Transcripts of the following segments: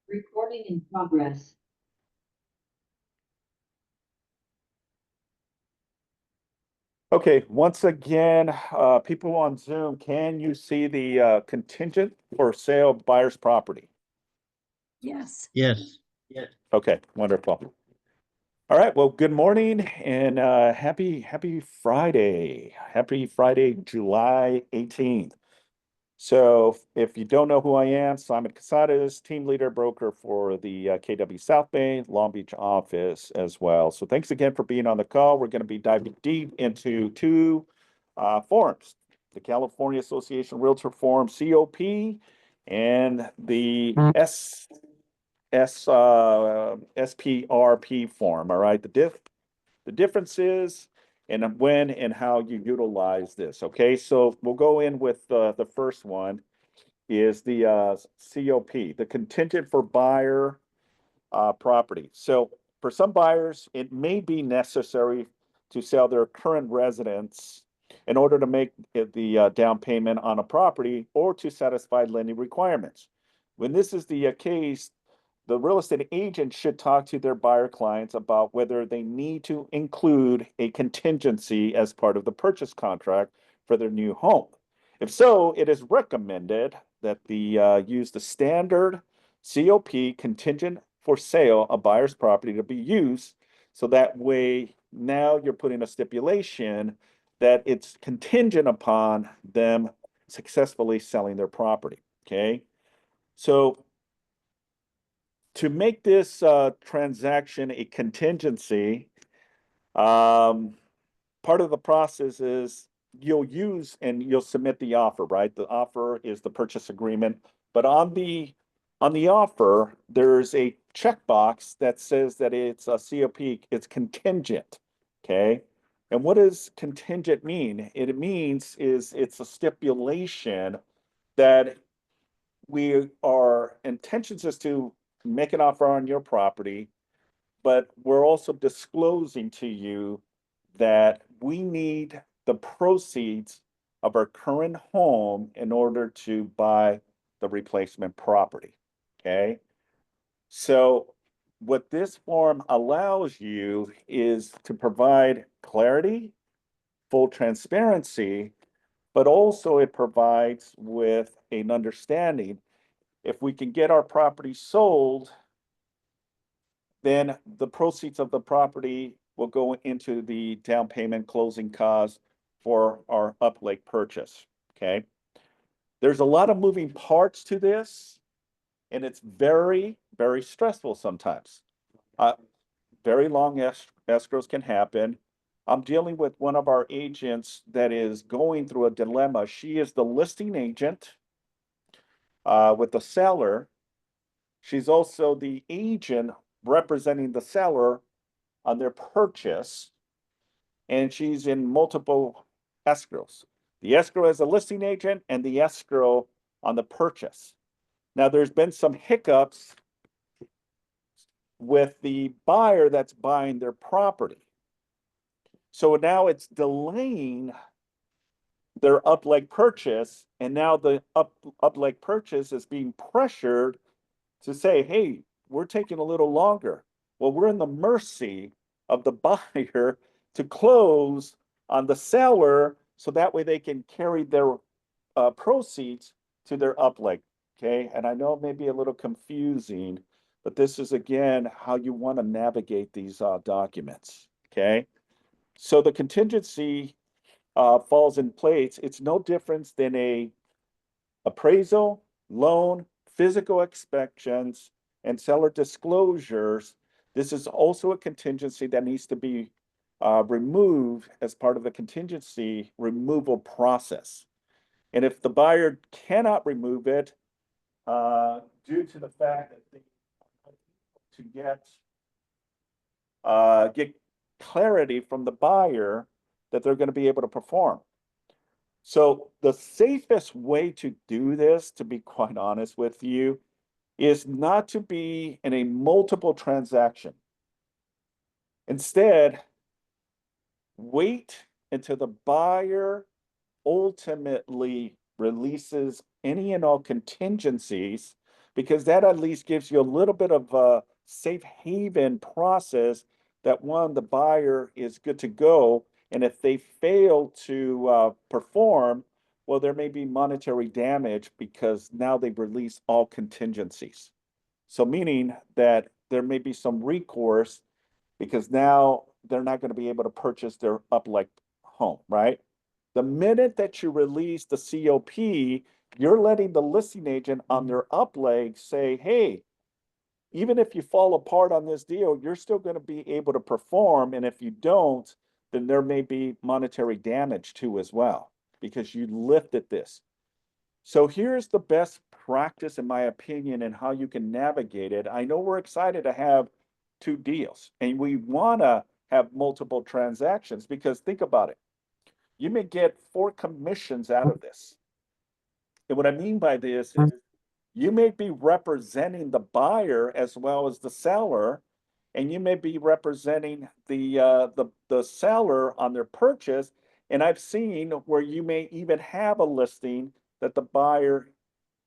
Recording in progress. Okay, once again, people on Zoom, can you see the contingent for sale buyer's property? Yes. Yes. Okay, wonderful. All right, well, good morning and happy Friday. Happy Friday, July 18th. So if you don't know who I am, Simon Cazares, team leader broker for the KW South Bay Long Beach office as well. So thanks again for being on the call. We're going to be diving deep into two forums, the California Association Realtor Forum, COP, and the SPRP forum. All right, the difference is and when and how you utilize this. Okay, so we'll go in with the first one is the COP, the contingent for buyer property. So for some buyers, it may be necessary to sell their current residence in order to make the down payment on a property or to satisfy lending requirements. When this is the case, the real estate agent should talk to their buyer clients about whether they need to include a contingency as part of the purchase contract for their new home. If so, it is recommended that the use the standard COP, contingent for sale of buyer's property, to be used. So that way, now you're putting a stipulation that it's contingent upon them successfully selling their property. Okay, so to make this transaction a contingency, part of the process is you'll use and you'll submit the offer, right? The offer is the purchase agreement, but on the offer, there's a checkbox that says that it's a COP, it's contingent. Okay. And what does contingent mean? It means is it's a stipulation that our intentions is to make an offer on your property, but we're also disclosing to you that we need the proceeds of our current home in order to buy the replacement property. Okay. So what this form allows you is to provide clarity, full transparency, but also it provides with an understanding. If we can get our property sold, then the proceeds of the property will go into the down payment closing costs for our up lake purchase. Okay. There's a lot of moving parts to this, and it's very, very stressful sometimes. Very long escrows can happen. I'm dealing with one of our agents that is going through a dilemma. She is the listing agent with the seller. She's also the agent representing the seller on their purchase, and she's in multiple escrows. The escrow as a listing agent and the escrow on the purchase. Now, there's been some hiccups with the buyer that's buying their property. So now it's delaying their up leg purchase, and now the up leg purchase is being pressured to say, hey, we're taking a little longer. Well, we're in the mercy of the buyer to close on the seller so that way they can carry their proceeds to their up leg. Okay. And I know it may be a little confusing, but this is again how you want to navigate these documents. Okay. So the contingency falls in place. It's no different than a appraisal, loan, physical inspections, and seller disclosures. This is also a contingency that needs to be removed as part of the contingency removal process. And if the buyer cannot remove it due to the fact that they to get clarity from the buyer that they're going to be able to perform. So the safest way to do this, to be quite honest with you, is not to be in a multiple transaction. Instead, wait until the buyer ultimately releases any and all contingencies because that at least gives you a little bit of a safe haven process that one, the buyer is good to go. And if they fail to perform, well, there may be monetary damage because now they've released all contingencies. So meaning that there may be some recourse because now they're not going to be able to purchase their up-like home, right? The minute that you release the COP, you're letting the listing agent on their up leg say, hey, even if you fall apart on this deal, you're still going to be able to perform. And if you don't, then there may be monetary damage too as well, because you lifted this. So here's the best practice, in my opinion, and how you can navigate it. I know we're excited to have 2 deals and we want to have multiple transactions because think about it. You may get 4 commissions out of this. And what I mean by this is you may be representing the buyer as well as the seller, and you may be representing the seller on their purchase. And I've seen where you may even have a listing that the buyer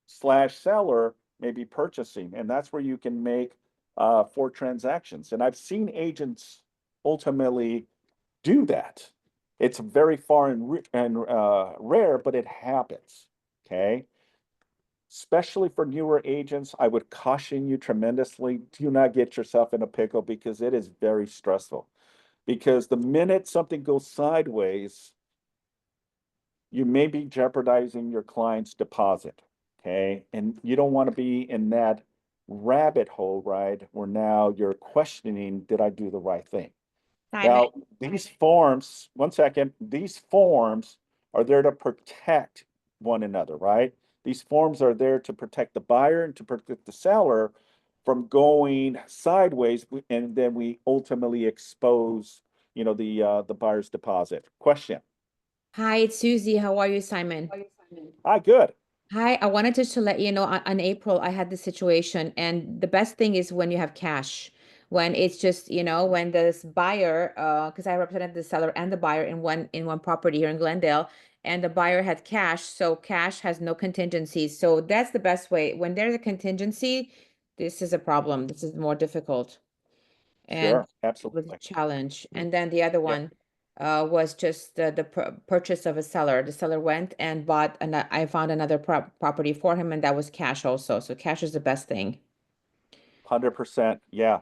slash seller may be purchasing, and that's where you can make 4 transactions. And I've seen agents ultimately do that. It's very far and rare, but it happens. Okay. Especially for newer agents, I would caution you tremendously. Do not get yourself in a pickle because it is very stressful. Because the minute something goes sideways, you may be jeopardizing your client's deposit. Okay. And you don't want to be in that rabbit hole, right? Where now you're questioning, did I do the right thing? Simon, Now, these forms, one second, these forms are there to protect one another, right? These forms are there to protect the buyer and to protect the seller from going sideways, and then we ultimately expose, the buyer's deposit. Question. hi, it's Susie. How are you, Simon? Hi, good. Hi, I wanted just to let you know on April I had this situation, and the best thing is when you have cash, when it's just, when this buyer, because I represented the seller and the buyer in one property here in Glendale, and the buyer had cash, so cash has no contingencies. So that's the best way. When there's a contingency, this is a problem. This is more difficult. And Sure, it was a absolutely. challenge. And then the other Yeah, one was just the purchase of a seller. The seller went and bought, and I found another property for him, and that was cash also. So cash is the best thing. 100%. Yeah.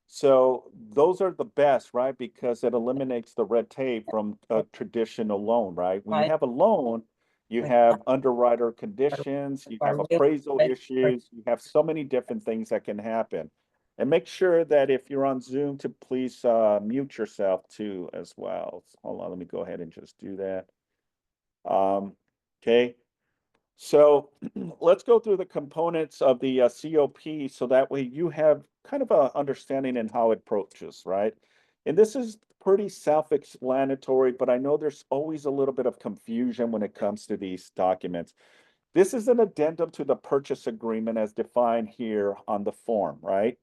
So those are the best, right? Because it eliminates the red tape from a traditional loan, right? When you have a loan, you have underwriter conditions, you have appraisal issues, you have so many different things that can happen. And make sure that if you're on Zoom to please mute yourself too as well. Hold on, let me go ahead and just do that. Okay. So let's go through the components of the COP so that way you have kind of a understanding in how it approaches, right? And this is pretty self-explanatory, but I know there's always a little bit of confusion when it comes to these documents. This is an addendum to the purchase agreement as defined here on the form, right?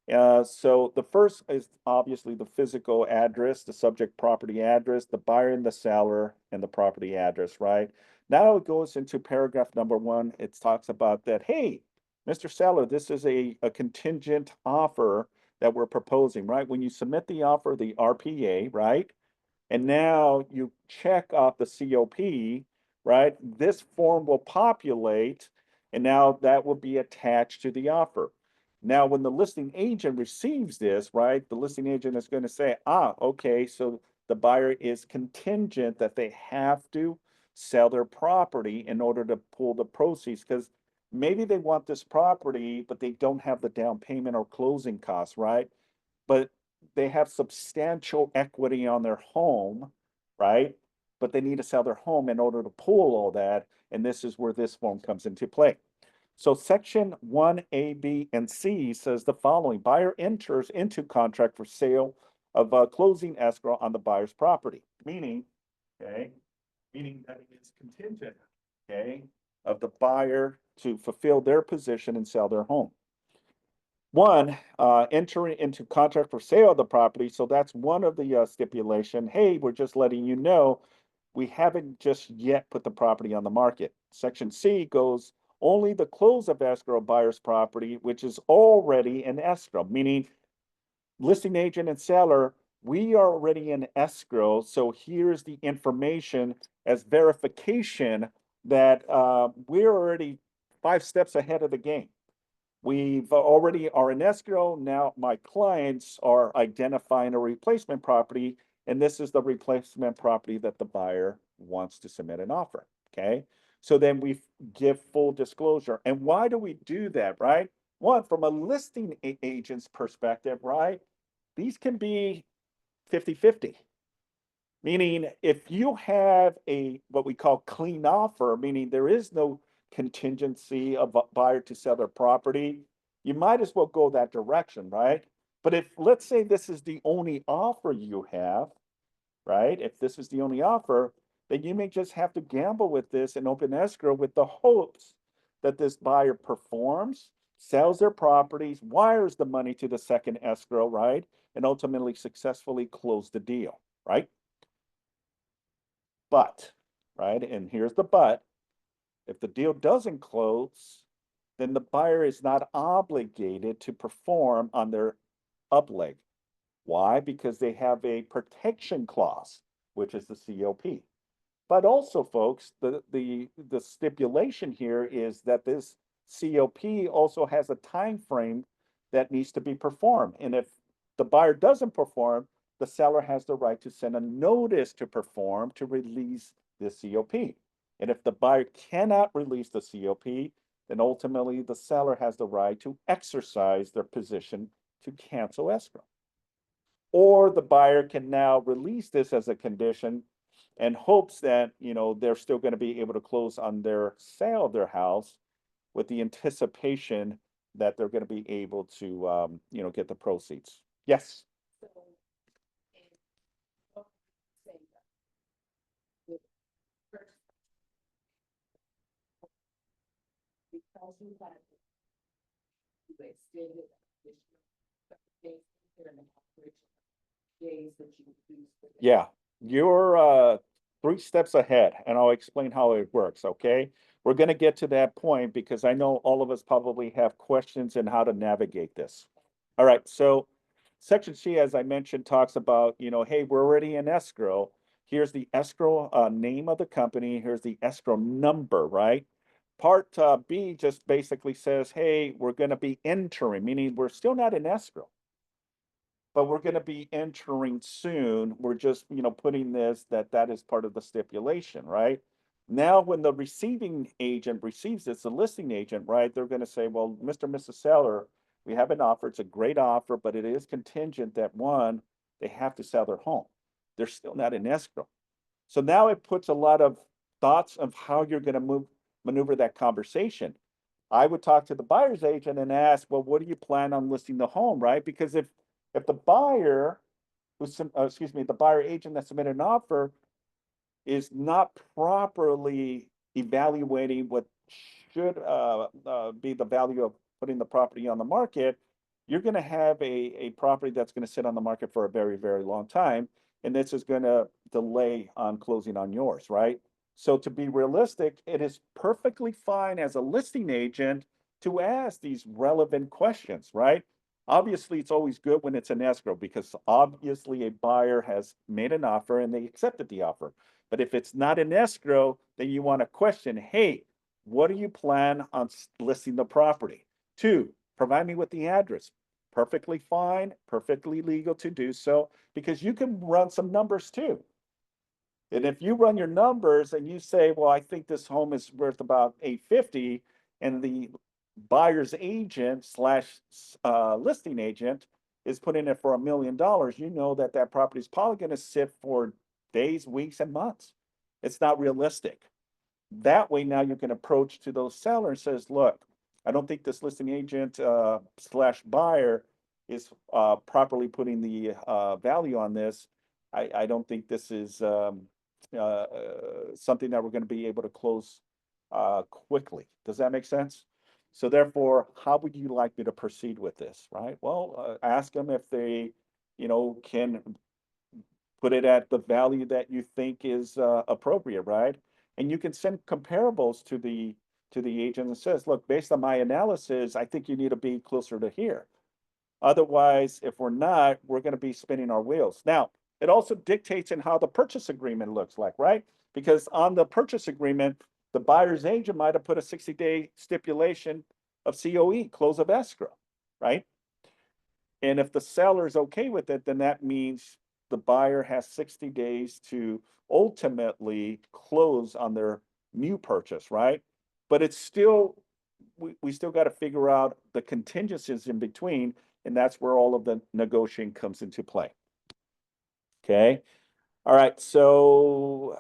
So the first is obviously the physical address, the subject property address, the buyer and the seller, and the property address, right? Now it goes into paragraph number 1. It talks about that, hey, Mr. Seller, this is a contingent offer that we're proposing, right? When you submit the offer, the RPA, right? And now you check off the COP, right? This form will populate, and now that will be attached to the offer. Now, when the listing agent receives this, right, the listing agent is going to say, okay, so the buyer is contingent that they have to sell their property in order to pull the proceeds, because maybe they want this property, but they don't have the down payment or closing costs, right? But they have substantial equity on their home, right? But they need to sell their home in order to pull all that. And this is where this form comes into play. So section 1A, B, and C says the following: buyer enters into contract for sale of a closing escrow on the buyer's property, meaning that it is contingent, of the buyer to fulfill their position and sell their home. One, entering into contract for sale of the property. So that's one of the stipulation. Hey, we're just letting you know, we haven't just yet put the property on the market. Section C goes only the close of escrow buyer's property, which is already in escrow, meaning listing agent and seller, we are already in escrow. So here's the information as verification that we're already 5 steps ahead of the game. We've already are in escrow. Now my clients are identifying a replacement property, and this is the replacement property that the buyer wants to submit an offer. Okay. So then we give full disclosure. And why do we do that, right? One, from a listing agent's perspective, right? These can be 50-50. Meaning if you have a what we call clean offer, meaning there is no contingency of a buyer to sell their property, you might as well go that direction, right? But if let's say this is the only offer you have, right? If this is the only offer, then you may just have to gamble with this and open escrow with the hopes that this buyer performs, sells their properties, wires the money to the second escrow, right? And ultimately successfully close the deal, right? But, right, and here's the but, if the deal doesn't close, then the buyer is not obligated to perform on their upleg. Why? Because they have a protection clause, which is the COP. But also, folks, the stipulation here is that this COP also has a time frame that needs to be performed. And if the buyer doesn't perform, the seller has the right to send a notice to perform to release the COP. And if the buyer cannot release the COP, then ultimately the seller has the right to exercise their position to cancel escrow. Or the buyer can now release this as a condition and hopes that, you know, they're still going to be able to close on their sale of their house with the anticipation that they're going to be able to, you know, get the proceeds. Yes. So, and what say that the first, because you had you extended days that you use. Yeah, you're 3 steps ahead, and I'll explain how it works, okay? We're gonna get to that point because I know all of us probably have questions in how to navigate this. All right, so Section C, as I mentioned, talks about, you know, hey, we're already in escrow. Here's the escrow name of the company. Here's the escrow number, right? Part B just basically says, hey, we're gonna be entering, meaning we're still not in escrow, but we're going to be entering soon. We're just, you know, putting this, that is part of the stipulation, right? Now, when the receiving agent receives this, the listing agent, right, they're going to say, well, Mr. and Mrs. Seller, we have an offer. It's a great offer, but it is contingent that one, they have to sell their home. They're still not in escrow. So now it puts a lot of thoughts of how you're going to maneuver that conversation. I would talk to the buyer's agent and ask, well, what do you plan on listing the home, right? Because if the buyer, the buyer agent that submitted an offer is not properly evaluating what should be the value of putting the property on the market, you're going to have a property that's going to sit on the market for a very, very long time. And this is going to delay on closing on yours, right? So to be realistic, it is perfectly fine as a listing agent to ask these relevant questions, right? Obviously, it's always good when it's an escrow because obviously a buyer has made an offer and they accepted the offer. But if it's not an escrow, then you want to question, hey, what do you plan on listing the property? 2, provide me with the address. Perfectly fine, perfectly legal to do so because you can run some numbers too. And if you run your numbers and you say, well, I think this home is worth about $850, and the buyer's agent slash listing agent is putting it for $1 million, you know that that property is probably going to sit for days, weeks, and months. It's not realistic. That way, now you can approach to those sellers and says, look, I don't think this listing agent slash buyer is properly putting the value on this. I don't think this is something that we're going to be able to close quickly. Does that make sense? So therefore, how would you like me to proceed with this, right? Well, ask them if they, you know, can put it at the value that you think is appropriate, right? And you can send comparables to to the agent and says, look, based on my analysis, I think you need to be closer to here. Otherwise, if we're not, we're going to be spinning our wheels. Now, it also dictates in how the purchase agreement looks like, right? Because on the purchase agreement, the buyer's agent might have put a 60-day stipulation of COE, close of escrow, right? And if the seller is okay with it, then that means the buyer has 60 days to ultimately close on their new purchase, right? But it's still, we still got to figure out the contingencies in between, and that's where all of the negotiating comes into play. Okay. All right. So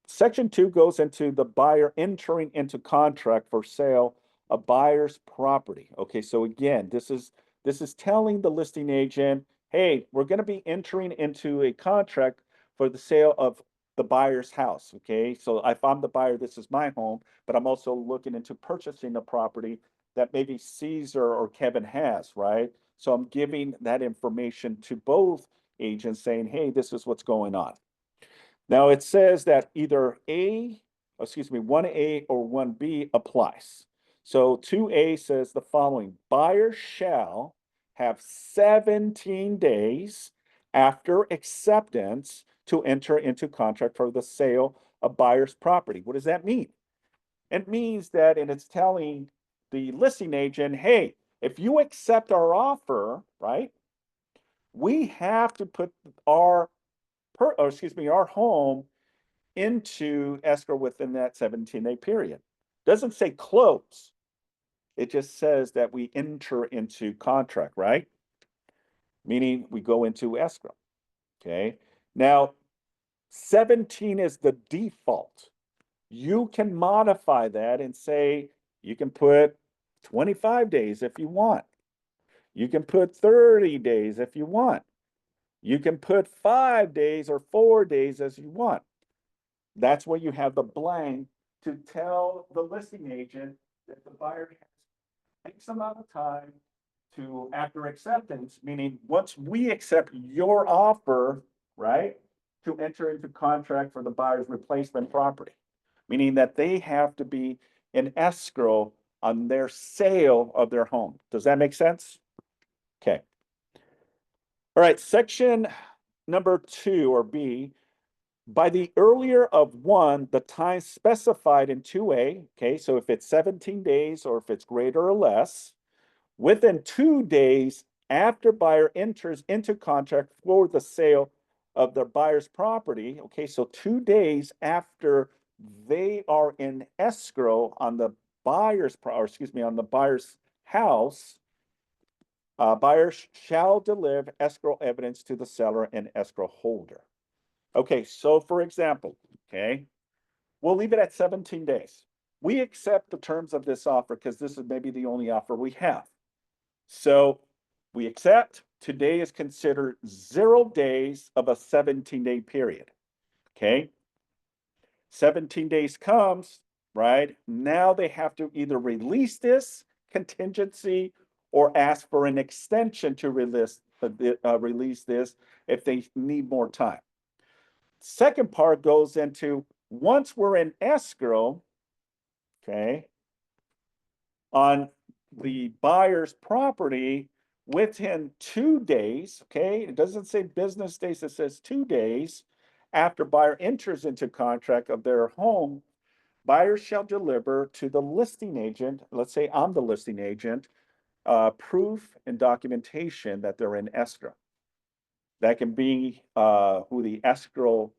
section 2 goes into the buyer entering into contract for sale a buyer's property. Okay. So again, this is telling the listing agent, hey, we're going to be entering into a contract for the sale of the buyer's house. Okay. So if I'm the buyer, this is my home, but I'm also looking into purchasing a property that maybe Caesar or Kevin has, right? So I'm giving that information to both agents saying, hey, this is what's going on. Now it says that either 1A or 1B applies. So 2A says the following: buyer shall have 17 days after acceptance to enter into contract for the sale of buyer's property. What does that mean? It means that, and it's telling the listing agent, hey, if you accept our offer, right, we have to put our home into escrow within that 17-day period. Doesn't say close. It just says that we enter into contract, right? Meaning we go into escrow. Okay. Now, 17 is the default. You can modify that and say you can put 25 days if you want. You can put 30 days if you want. You can put 5 days or 4 days as you want. That's where you have the blank to tell the listing agent that the buyer has X amount of time to, after acceptance, meaning once we accept your offer, right, to enter into contract for the buyer's replacement property, meaning that they have to be in escrow on their sale of their home. Does that make sense? Okay. All right, section number 2 or B, by the earlier of 1, the time specified in 2A, okay, so if it's 17 days or if it's greater or less, within 2 days after buyer enters into contract for the sale of the buyer's property, okay, so 2 days after they are in escrow on the buyer's, on the buyer's house, buyers shall deliver escrow evidence to the seller and escrow holder. Okay, so for example, okay, we'll leave it at 17 days. We accept the terms of this offer because this is maybe the only offer we have. So we accept. Today is considered 0 days of a 17-day period. Okay, 17 days comes, right? Now they have to either release this contingency or ask for an extension to release this if they need more time. Second part goes into once we're in escrow, okay, on the buyer's property within 2 days, okay, it doesn't say business days, it says 2 days after buyer enters into contract of their home, buyers shall deliver to the listing agent, let's say I'm the listing agent, proof and documentation that they're in escrow. That can be who the escrow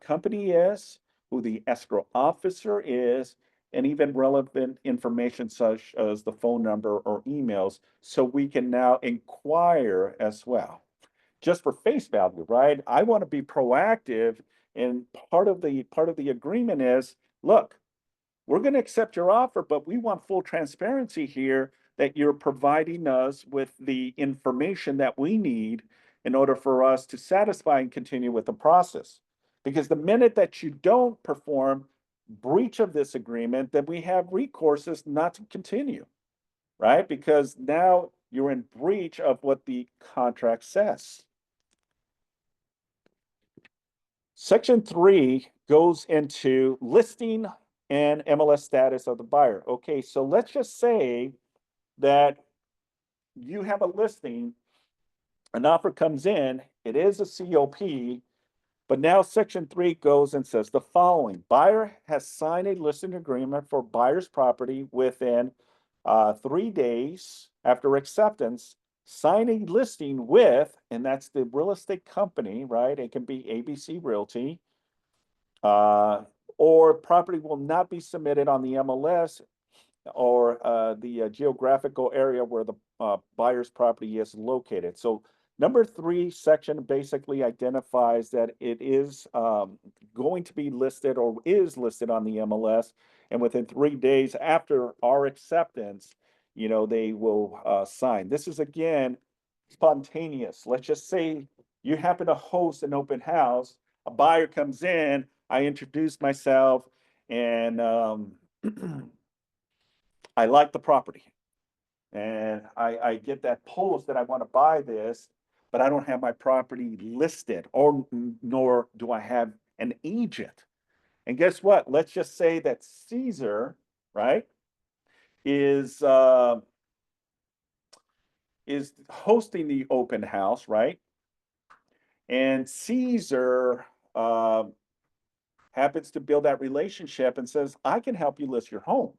company is, who the escrow officer is, and even relevant information such as the phone number or emails, so we can now inquire as well. Just for face value, right? I want to be proactive, and part of the agreement is, look, we're going to accept your offer, but we want full transparency here that you're providing us with the information that we need in order for us to satisfy and continue with the process. Because the minute that you don't perform breach of this agreement, then we have recourses not to continue, right? Because now you're in breach of what the contract says. Section 3 goes into listing and MLS status of the buyer. Okay, so let's just say that you have a listing, an offer comes in, it is a COP, but now section 3 goes and says the following: buyer has signed a listing agreement for buyer's property within 3 days after acceptance, sign a listing with, and that's the real estate company, right? It can be ABC Realty, or property will not be submitted on the MLS or the geographical area where the buyer's property is located. So number 3 section basically identifies that it is going to be listed or is listed on the MLS, and within 3 days after our acceptance, you know, they will sign. This is again spontaneous. Let's just say you happen to host an open house, a buyer comes in, I introduce myself, and I like the property. And I get that post that I want to buy this, but I don't have my property listed, or nor do I have an agent. And guess what? Let's just say that Caesar, right, is hosting the open house, right? And Caesar happens to build that relationship and says, I can help you list your home.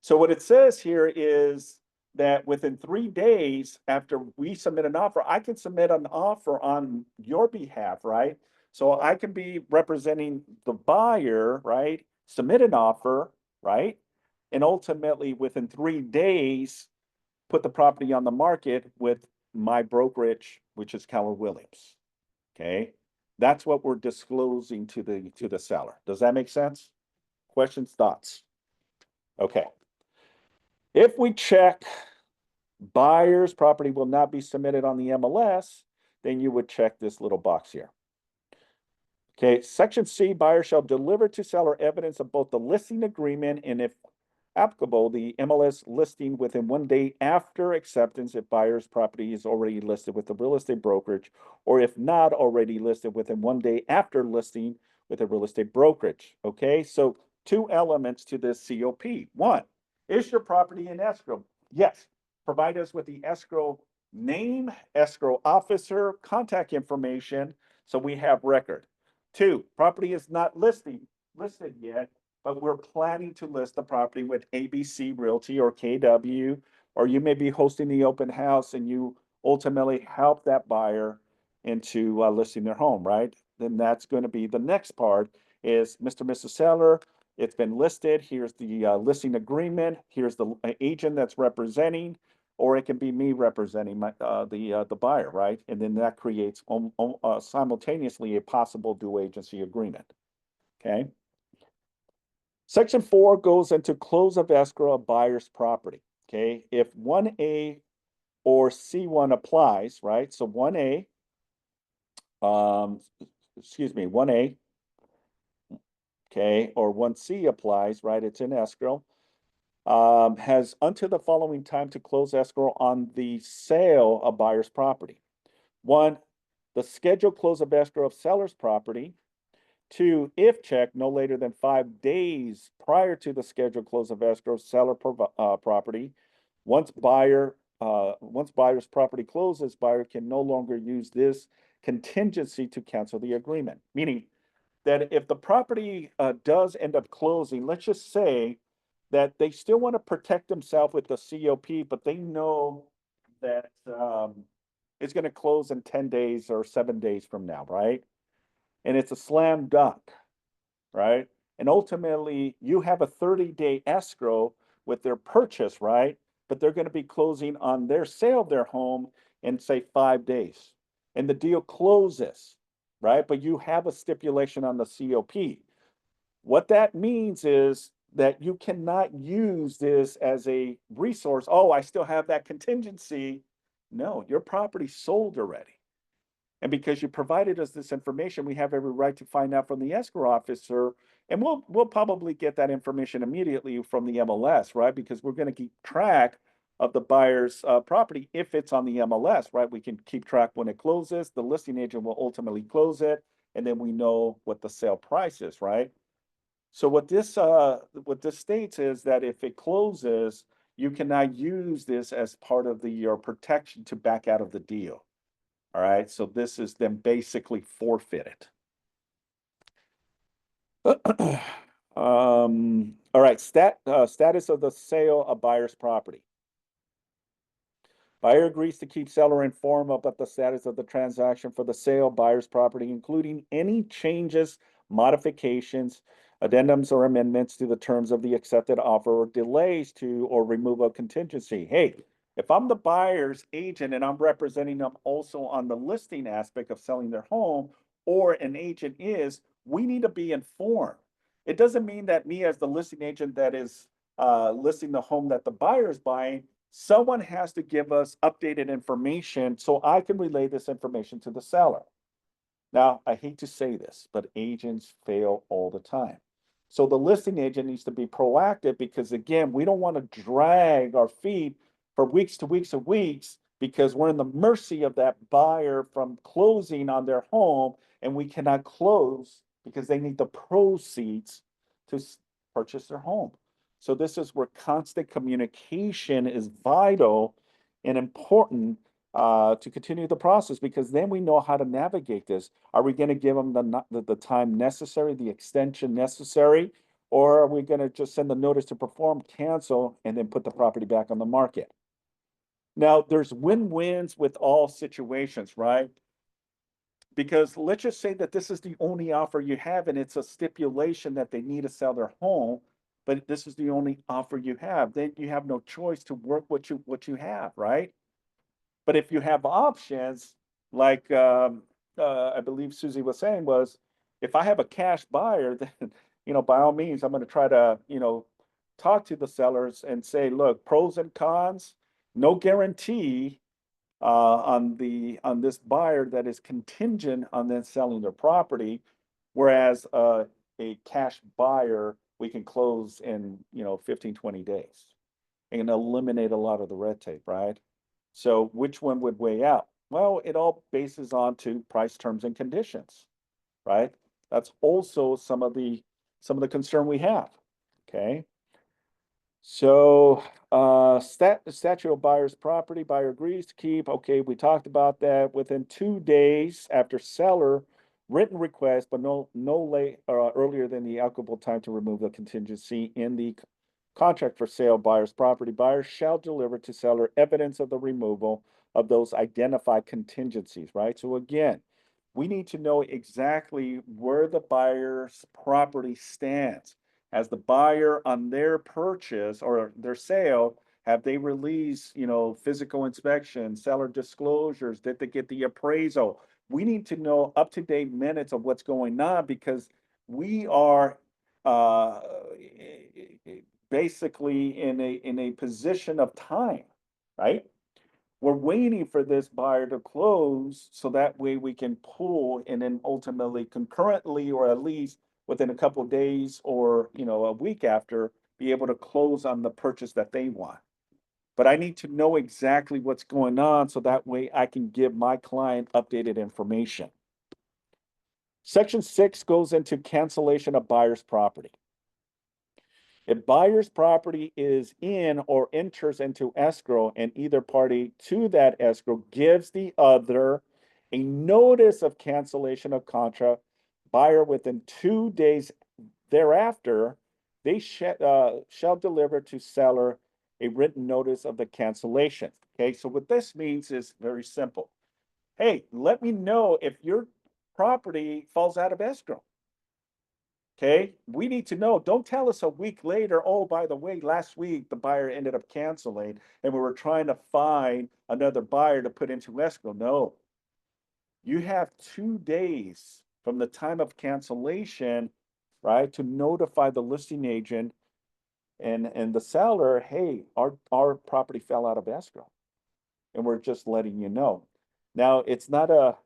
So what it says here is that within 3 days after we submit an offer, I can submit an offer on your behalf, right? So I can be representing the buyer, right? Submit an offer, right? And ultimately within 3 days, put the property on the market with my brokerage, which is Keller Williams. Okay. That's what we're disclosing to the seller. Does that make sense? Questions, thoughts? Okay. If we check buyer's property will not be submitted on the MLS, then you would check this little box here. Okay, section C, buyer shall deliver to seller evidence of both the listing agreement and, if applicable, the MLS listing within 1 day after acceptance if buyer's property is already listed with the real estate brokerage, or if not already listed within 1 day after listing with a real estate brokerage. Okay, so 2 elements to this COP. 1, is your property in escrow? Yes. Provide us with the escrow name, escrow officer, contact information, so we have record. 2, property is not listed yet, but we're planning to list the property with ABC Realty or KW, or you may be hosting the open house and you ultimately help that buyer into listing their home, right? Then that's going to be the next part is Mr. Mrs. Seller, it's been listed. Here's the listing agreement. Here's the agent that's representing, or it can be me representing the buyer, right? And then that creates simultaneously a possible dual agency agreement. Okay. Section 4 goes into close of escrow of buyer's property. Okay. If 1A or C1 applies, right? So 1A, 1A, okay, or 1C applies, right? It's in escrow. Has until the following time to close escrow on the sale of buyer's property. 1, the scheduled close of escrow of seller's property. 2, if checked, no later than 5 days prior to the scheduled close of escrow seller property. Once buyer's property closes, buyer can no longer use this contingency to cancel the agreement. Meaning that if the property does end up closing, let's just say that they still want to protect themselves with the COP, but they know that it's going to close in 10 days or 7 days from now, right? And it's a slam dunk, right? And ultimately, you have a 30-day escrow with their purchase, right? But they're going to be closing on their sale of their home in, say, 5 days. And the deal closes, right? But you have a stipulation on the COP. What that means is that you cannot use this as a resource. Oh, I still have that contingency. No, your property sold already. And because you provided us this information, we have every right to find out from the escrow officer. And we'll probably get that information immediately from the MLS, right? Because we're going to keep track of the buyer's property if it's on the MLS, right? We can keep track when it closes. The listing agent will ultimately close it. And then we know what the sale price is, right? So what this states is that if it closes, you cannot use this as part of your protection to back out of the deal. All right, so this is then basically forfeited. All right, status of the sale of buyer's property. Buyer agrees to keep seller informed about the status of the transaction for the sale of buyer's property, including any changes, modifications, addendums, or amendments to the terms of the accepted offer, or delays to or removal of contingency. Hey, if I'm the buyer's agent and I'm representing them also on the listing aspect of selling their home, or an agent is, we need to be informed. It doesn't mean that me as the listing agent that is listing the home that the buyer is buying, someone has to give us updated information so I can relay this information to the seller. Now, I hate to say this, but agents fail all the time. So the listing agent needs to be proactive because, again, we don't want to drag our feet for weeks to weeks and weeks because we're in the mercy of that buyer from closing on their home, and we cannot close because they need the proceeds to purchase their home. So this is where constant communication is vital and important to continue the process, because then we know how to navigate this. Are we going to give them the time necessary, the extension necessary, or are we going to just send the notice to perform, cancel, and then put the property back on the market? Now, there's win-wins with all situations, right? Because let's just say that this is the only offer you have, and it's a stipulation that they need to sell their home, but this is the only offer you have. Then you have no choice to work what you have, right? But if you have options, like I believe Susie was saying, was if I have a cash buyer, then by all means, I'm going to try to talk to the sellers and say, look, pros and cons, no guarantee on this buyer that is contingent on them selling their property, whereas a cash buyer we can close in 15, 20 days and eliminate a lot of the red tape, right? So which one would weigh out? Well, it all bases on to price, terms, and conditions, right? That's also some of the concern we have. Okay. So statute of buyer's property, buyer agrees to keep. Okay, we talked about that. Within 2 days after seller written request, but no late earlier than the applicable time to remove the contingency in the contract for sale buyer's property, buyer shall deliver to seller evidence of the removal of those identified contingencies, right? So again, we need to know exactly where the buyer's property stands. Has the buyer on their purchase or their sale, have they released, physical inspection, seller disclosures? Did they get the appraisal? We need to know up-to-date minutes of what's going on, because we are basically in a position of time, right? We're waiting for this buyer to close so that way we can pull and then ultimately concurrently, or at least within a couple of days or a week after, be able to close on the purchase that they want. But I need to know exactly what's going on so that way I can give my client updated information. Section 6 goes into cancellation of buyer's property. If buyer's property is in or enters into escrow and either party to that escrow gives the other a notice of cancellation of contract, buyer within 2 days thereafter, they shall deliver to seller a written notice of the cancellation. Okay, so what this means is very simple. Hey, let me know if your property falls out of escrow. Okay, we need to know. Don't tell us a week later, oh, by the way, last week the buyer ended up canceling and we were trying to find another buyer to put into escrow. No, you have 2 days from the time of cancellation, right, to notify the listing agent and the seller, hey, our property fell out of escrow and we're just letting you know. Now, it's not a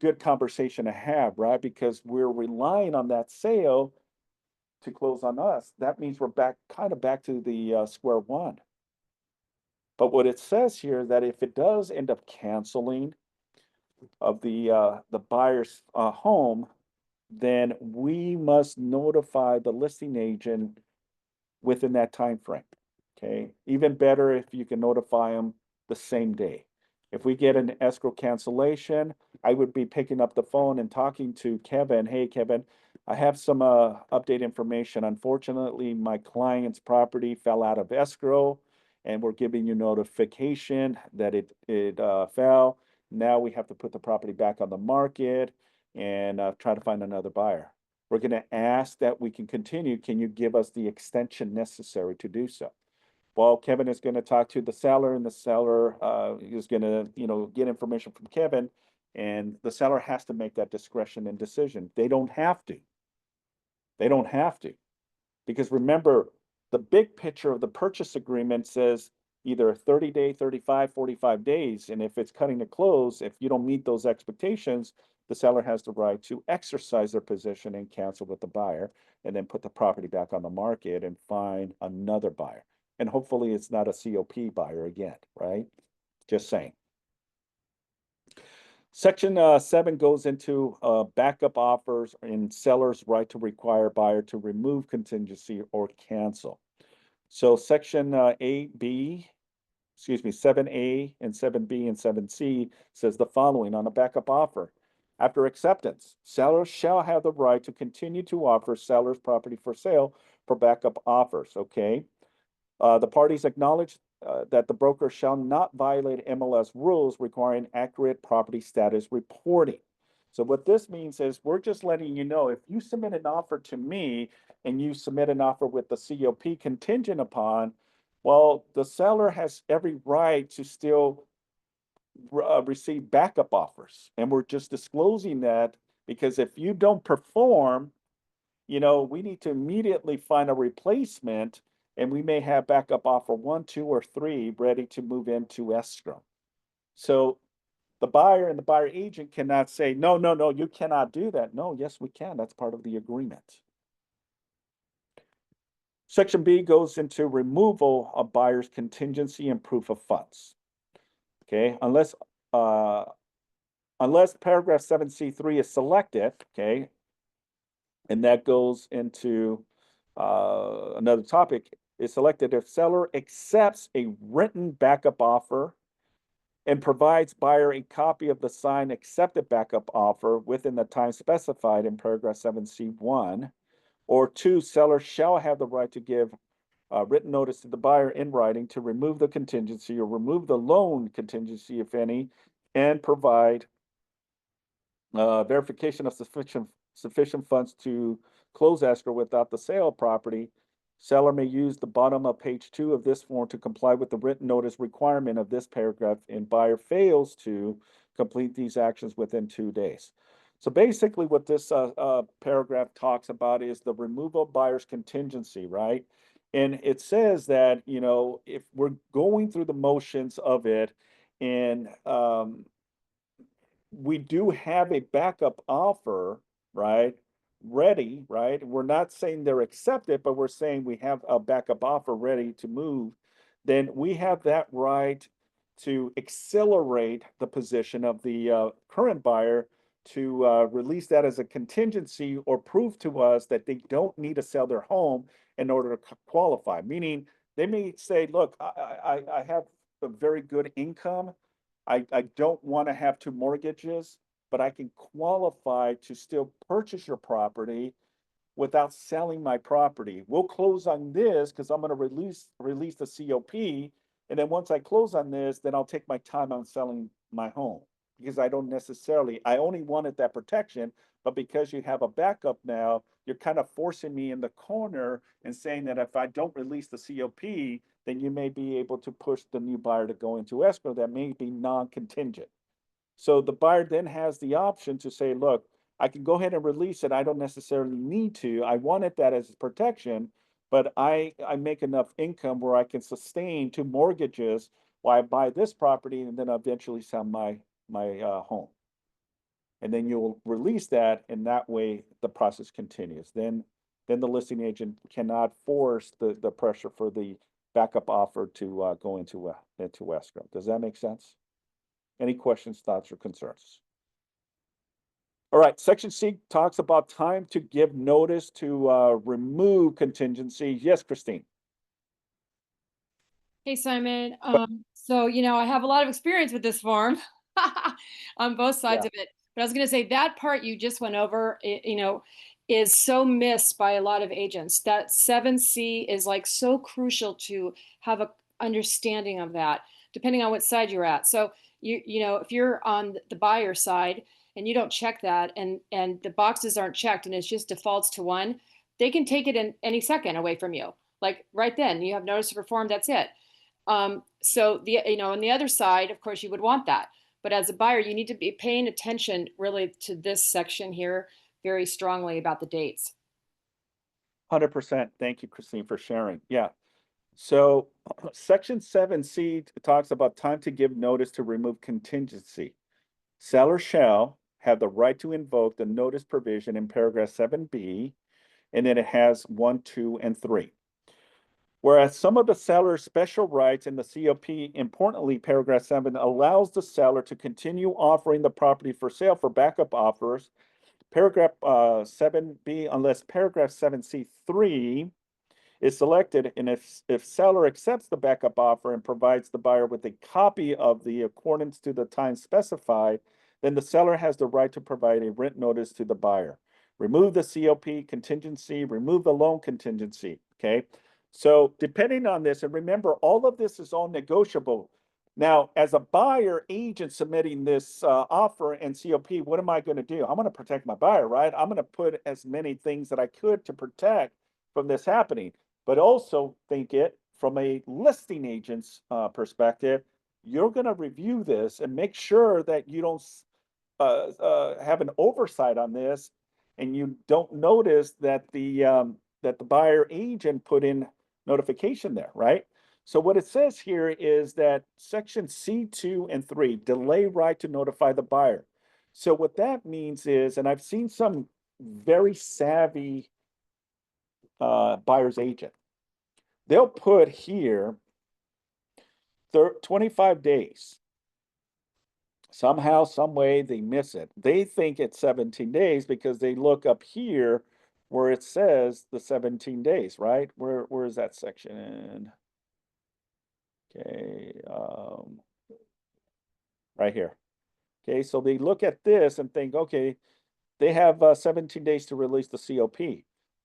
good conversation to have, right? Because we're relying on that sale to close on us. That means we're back to the square one. But what it says here, that if it does end up canceling of the buyer's home, then we must notify the listing agent within that time frame. Okay, even better if you can notify them the same day. If we get an escrow cancellation, I would be picking up the phone and talking to Kevin. Hey, Kevin, I have some update information. Unfortunately, my client's property fell out of escrow, and we're giving you notification that it fell. Now we have to put the property back on the market and try to find another buyer. We're going to ask that we can continue. Can you give us the extension necessary to do so? Well, Kevin is going to talk to the seller, and the seller is going to, get information from Kevin, and the seller has to make that discretion and decision. They don't have to. They don't have to. Because remember, the big picture of the purchase agreement says either 30-day, 35, 45 days. And if it's cutting it close, if you don't meet those expectations, the seller has the right to exercise their position and cancel with the buyer, and then put the property back on the market and find another buyer. And hopefully it's not a COP buyer again, right? Just saying. Section 7 goes into backup offers and seller's right to require buyer to remove contingency or cancel. So section 7A and 7B and 7C says the following on a backup offer. After acceptance, sellers shall have the right to continue to offer seller's property for sale for backup offers, okay? The parties acknowledge that the broker shall not violate MLS rules requiring accurate property status reporting. So what this means is we're just letting you know, if you submit an offer to me and you submit an offer with the COP contingent upon, well, the seller has every right to still receive backup offers. And we're just disclosing that because if you don't perform, we need to immediately find a replacement, and we may have backup offer 1, 2, or 3 ready to move into escrow. So the buyer and the buyer agent cannot say, no, no, no, you cannot do that. No, yes, we can. That's part of the agreement. Section B goes into removal of buyer's contingency and proof of funds. Okay, unless paragraph 7C3 is selected, okay, and that goes into another topic, is selected if seller accepts a written backup offer and provides buyer a copy of the signed accepted backup offer within the time specified in paragraph 7C1, or 2, seller shall have the right to give written notice to the buyer in writing to remove the contingency or remove the loan contingency, if any, and provide verification of sufficient funds to close escrow without the sale of property. Seller may use the bottom of page 2 of this form to comply with the written notice requirement of this paragraph, and buyer fails to complete these actions within 2 days. So basically what this paragraph talks about is the removal of buyer's contingency, right? And it says that, if we're going through the motions of it and we do have a backup offer, right? Ready, right? We're not saying they're accepted, but we're saying we have a backup offer ready to move. Then we have that right to accelerate the position of the current buyer to release that as a contingency or prove to us that they don't need to sell their home in order to qualify. Meaning they may say, look, I have a very good income. I don't want to have 2 mortgages, but I can qualify to still purchase your property without selling my property. We'll close on this because I'm going to release the COP. And then once I close on this, then I'll take my time on selling my home because I only wanted that protection. But because you have a backup now, you're kind of forcing me in the corner and saying that if I don't release the COP, then you may be able to push the new buyer to go into escrow that may be non-contingent. So the buyer then has the option to say, look, I can go ahead and release it. I don't necessarily need to. I wanted that as protection, but I make enough income where I can sustain 2 mortgages while I buy this property and then eventually sell my home. And then you'll release that, and that way the process continues. Then the listing agent cannot force the pressure for the backup offer to go into escrow. Does that make sense? Any questions, thoughts, or concerns? All right, section C talks about time to give notice to remove contingency. Yes, Christine. Hey, Simon. So, I have a lot of experience with this form on both sides Yeah. of it. But I was going to say that part you just went over, is so missed by a lot of agents. That 7C is like so crucial to have a understanding of that, depending on what side you're at. So, if you're on the buyer side and you don't check that and the boxes aren't checked and it's just defaults to 1, they can take it in any second away from you. Like right then, you have notice to perform, that's it. So on the other side, of course, you would want that. But as a buyer, you need to be paying attention really to this section here very strongly about the dates. 100%. Thank you, Christine, for sharing. Yeah. So section 7C talks about time to give notice to remove contingency. Seller shall have the right to invoke the notice provision in paragraph 7B, and then it has 1, 2, and 3. Whereas some of the seller's special rights in the COP, importantly, paragraph 7 allows the seller to continue offering the property for sale for backup offers. Paragraph 7B, unless paragraph 7C3 is selected, and if seller accepts the backup offer and provides the buyer with a copy of the accordance to the time specified, then the seller has the right to provide a rent notice to the buyer. Remove the COP contingency, remove the loan contingency, okay? So depending on this, and remember, all of this is all negotiable. Now, as a buyer agent submitting this offer and COP, what am I going to do? I'm going to protect my buyer, right? I'm going to put as many things that I could to protect from this happening, but also think it from a listing agent's perspective. You're going to review this and make sure that you don't have an oversight on this, and you don't notice that the buyer agent put in notification there, right? So what it says here is that section C2 and 3, delay right to notify the buyer. So what that means is, and I've seen some very savvy buyer's agent, they'll put here 25 days. Somehow, some way they miss it. They think it's 17 days because they look up here where it says the 17 days, right? Where is that section? Okay, right here. Okay, so they look at this and think, okay, they have 17 days to release the COP.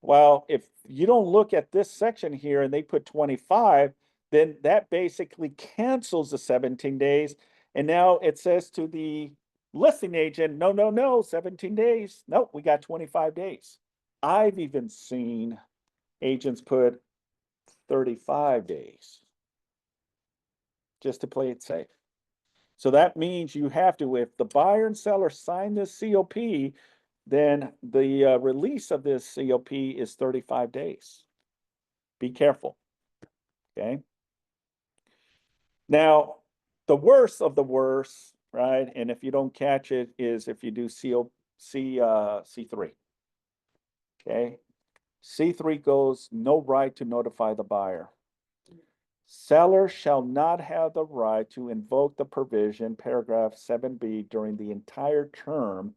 Well, if you don't look at this section here and they put 25, then that basically cancels the 17 days. And now it says to the listing agent, no, 17 days. Nope, we got 25 days. I've even seen agents put 35 days just to play it safe. So that means you have to, if the buyer and seller sign this COP, then the release of this COP is 35 days. Be careful, okay? Now, the worst of the worst, right? And if you don't catch it, is if you do C3. Okay, C3 goes no right to notify the buyer. Seller shall not have the right to invoke the provision, paragraph 7B, during the entire term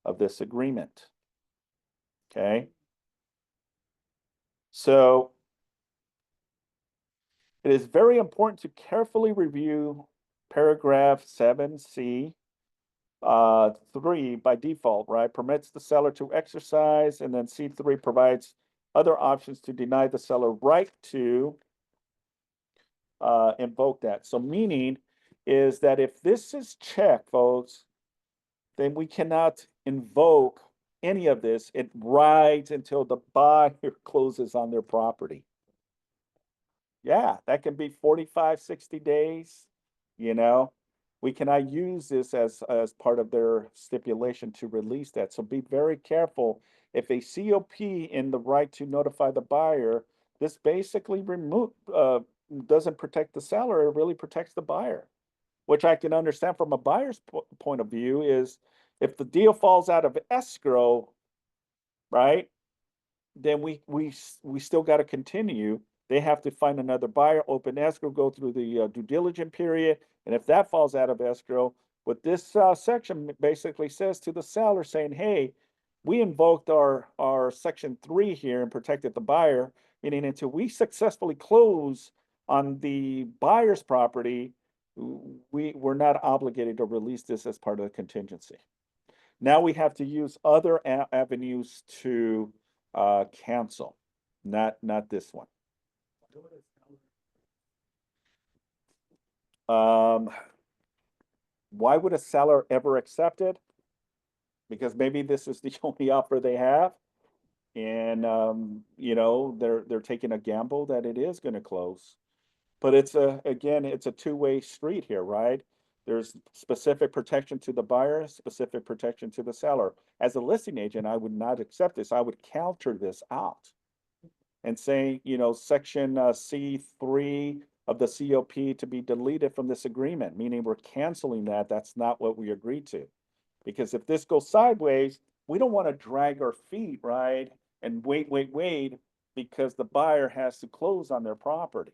of this agreement. Okay, so it is very important to carefully review paragraph 7C. 3 by default, right, permits the seller to exercise, and then C3 provides other options to deny the seller right to invoke that. So meaning is that if this is checked, folks, then we cannot invoke any of this. It rides until the buyer closes on their property. Yeah, that can be 45, 60 days, you know. We cannot use this as part of their stipulation to release that. So be very careful. If a COP in the right to notify the buyer, this basically doesn't protect the seller, it really protects the buyer, which I can understand from a buyer's point of view is if the deal falls out of escrow, right, then we still got to continue. They have to find another buyer, open escrow, go through the due diligence period. And if that falls out of escrow, What this section basically says to the seller saying, hey, we invoked our section 3 here and protected the buyer, meaning until we successfully close on the buyer's property, we're not obligated to release this as part of the contingency. Now we have to use other avenues to cancel, not this one. Why would a seller ever accept it? Because maybe this is the only offer they have. And, you know, they're taking a gamble that it is going to close. But again, it's a two-way street here, right? There's specific protection to the buyer, specific protection to the seller. As a listing agent, I would not accept this. I would counter this out and say, you know, section C3 of the COP to be deleted from this agreement, meaning we're canceling that. That's not what we agreed to. Because if this goes sideways, we don't want to drag our feet, right? And wait, because the buyer has to close on their property.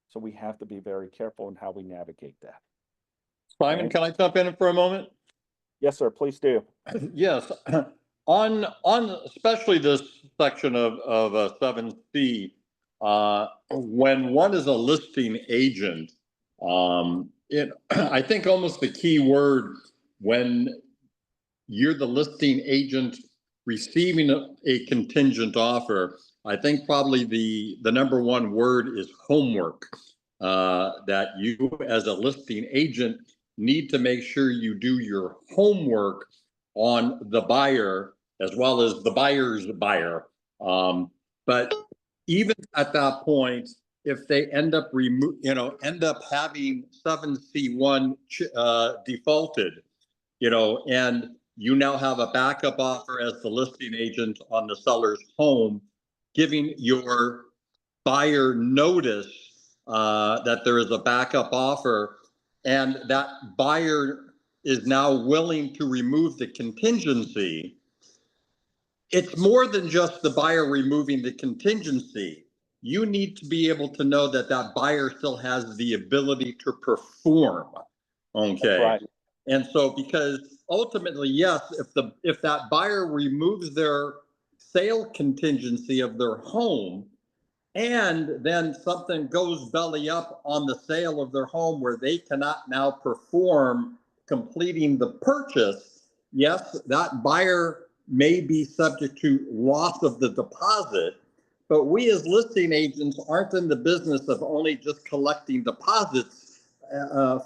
So we have to be very careful in how we navigate that. Simon, Okay. can I jump in for a moment? Yes, sir, please do. Yes, on especially this section of 7C, when one is a listing agent, I think almost the key word when you're the listing agent receiving a contingent offer, I think probably the number one word is homework. That you as a listing agent need to make sure you do your homework on the buyer as well as the buyer's buyer. But even at that point, if they end up having 7C1 defaulted, and you now have a backup offer as the listing agent on the seller's home, giving your buyer notice that there is a backup offer, and that buyer is now willing to remove the contingency. It's more than just the buyer removing the contingency. You need to be able to know that that buyer still has the ability to perform. Okay. That's right. And so, because ultimately, yes, if that buyer removes their sale contingency of their home, and then something goes belly up on the sale of their home where they cannot now perform completing the purchase, yes, that buyer may be subject to loss of the deposit. But we as listing agents aren't in the business of only just collecting deposits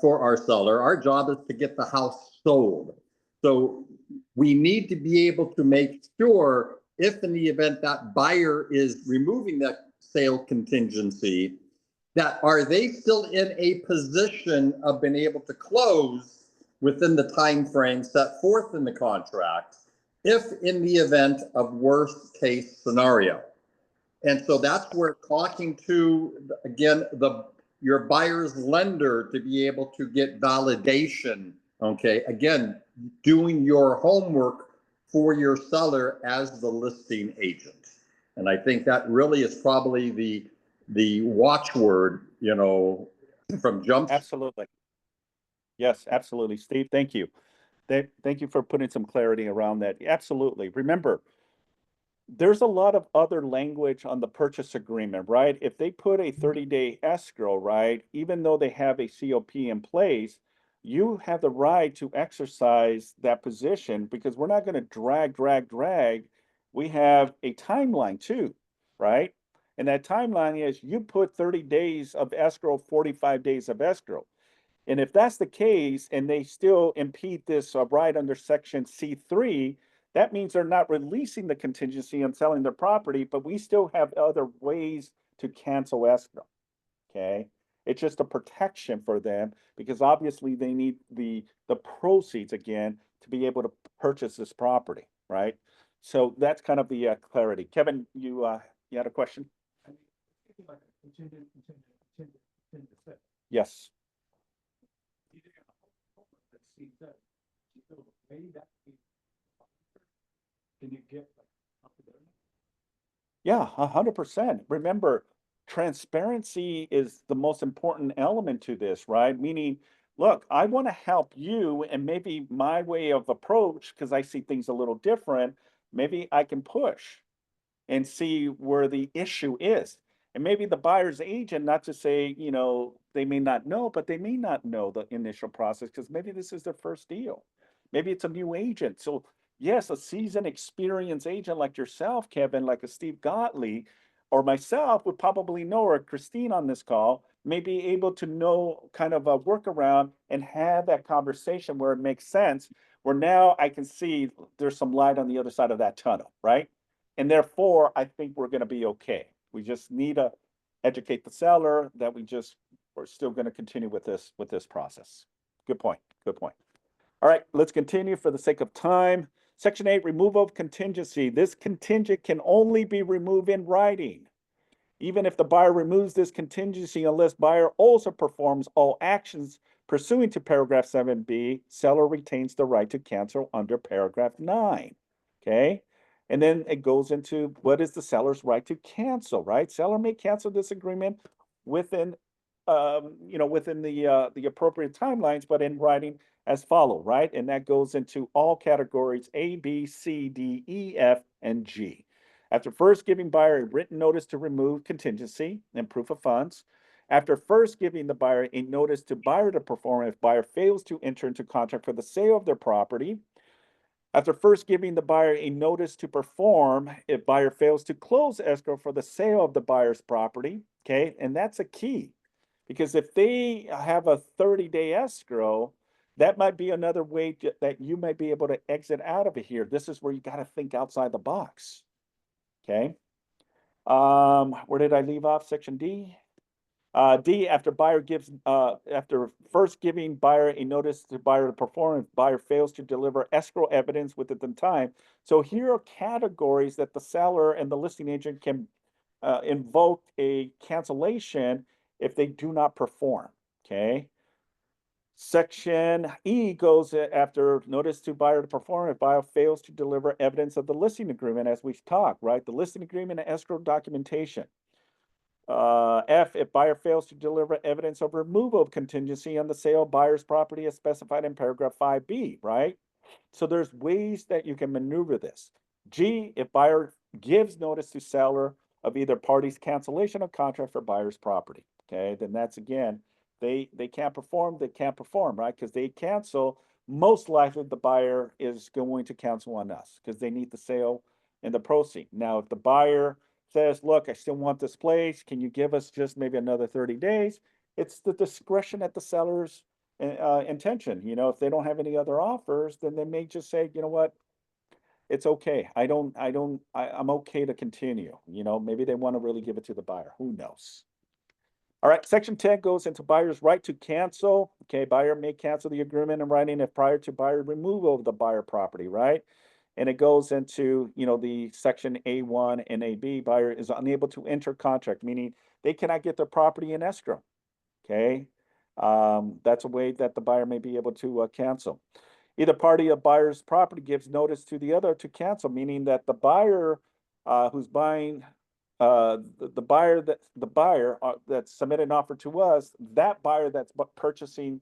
for our seller. Our job is to get the house sold. So we need to be able to make sure, if in the event that buyer is removing that sale contingency, that are they still in a position of being able to close within the time frame set forth in the contract, if in the event of worst case scenario. And so that's where talking to, again, your buyer's lender to be able to get validation. Okay, again, doing your homework for your seller as the listing agent. And I think that really is probably the watchword, from jump. Absolutely. Yes, absolutely. Steve, thank you. Thank you for putting some clarity around that. Absolutely. Remember, there's a lot of other language on the purchase agreement, right? If they put a 30-day escrow, right, even though they have a COP in place, you have the right to exercise that position, because we're not going to drag. We have a timeline too, right? And that timeline is you put 30 days of escrow, 45 days of escrow. And if that's the case, and they still impede this right under section C3, that means they're not releasing the contingency and selling their property, but we still have other ways to cancel escrow. Okay. It's just a protection for them, because obviously they need the proceeds again to be able to purchase this property, right? So that's kind of the clarity. Kevin, you had a question? Yes. Can you get Yeah, 100%. Remember, transparency is the most important element to this, right? Meaning look, I want to help you, and maybe my way of approach, because I see things a little different, maybe I can push and see where the issue is. And maybe the buyer's agent, not to say, they may not know, but they may not know the initial process because maybe this is their first deal. Maybe it's a new agent. So, yes, a seasoned, experienced agent like yourself, Kevin, like a Steve Gottlieb, or myself would probably know, or Christine on this call, may be able to know kind of a workaround and have that conversation where it makes sense, where now I can see there's some light on the other side of that tunnel, right? And therefore, I think we're going to be okay. We just need to educate the seller that we're still going to continue with this process. Good point. Good point. All right, let's continue for the sake of time. Section 8, removal of contingency. This contingent can only be removed in writing. Even if the buyer removes this contingency, unless buyer also performs all actions pursuant to paragraph 7B, seller retains the right to cancel under paragraph 9. Okay? And then it goes into what is the seller's right to cancel, right? Seller may cancel this agreement within, within the appropriate timelines, but in writing as follow, right? And that goes into all categories A, B, C, D, E, F, and G. After first giving buyer a written notice to remove contingency and proof of funds, after first giving the buyer a notice to buyer to perform if buyer fails to enter into contract for the sale of their property, after first giving the buyer a notice to perform if buyer fails to close escrow for the sale of the buyer's property, okay? And that's a key, because if they have a 30-day escrow, that might be another way that you might be able to exit out of it here. This is where you got to think outside the box, okay? Where did I leave off? Section D? D, after first giving buyer a notice to buyer to perform, if buyer fails to deliver escrow evidence within the time. So here are categories that the seller and the listing agent can invoke a cancellation if they do not perform, okay? Section E goes after notice to buyer to perform if buyer fails to deliver evidence of the listing agreement, as we've talked, right? The listing agreement and escrow documentation. F, if buyer fails to deliver evidence of removal of contingency on the sale of buyer's property as specified in paragraph 5B, right? So there's ways that you can maneuver this. G, if buyer gives notice to seller of either party's cancellation of contract for buyer's property, okay? Then that's, again, they can't perform, right? Because they cancel, most likely the buyer is going to cancel on us because they need the sale and the proceed. Now, if the buyer says, look, I still want this place, can you give us just maybe another 30 days? It's the discretion at the seller's intention. If they don't have any other offers, then they may just say, you know what, it's okay. I'm okay to continue. Maybe they want to really give it to the buyer. Who knows? All right, section 10 goes into buyer's right to cancel. Okay, buyer may cancel the agreement in writing if prior to buyer removal of the buyer property, right? And it goes into, the section A1 and AB, buyer is unable to enter contract, meaning they cannot get their property in escrow, okay? That's a way that the buyer may be able to cancel. Either party of buyer's property gives notice to the other to cancel, meaning that the buyer who's buying, the buyer that submitted an offer to us, that buyer that's purchasing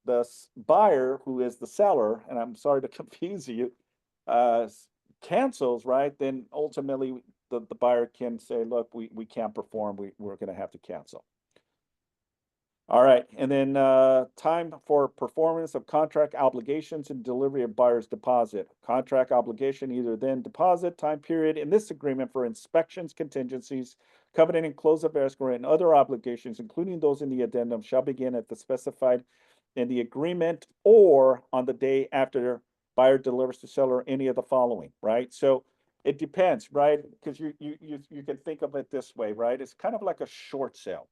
the buyer who is the seller, and I'm sorry to confuse you, cancels, right? Then ultimately the buyer can say, look, we can't perform, we're going to have to cancel. All right, and then time for performance of contract obligations and delivery of buyer's deposit. Contract obligation, either then deposit time period in this agreement for inspections, contingencies, covenant and close of escrow, and other obligations, including those in the addendum, shall begin at the specified in the agreement or on the day after buyer delivers to seller any of the following, right? So it depends, right? Because you can think of it this way, right? It's kind of like a short sale,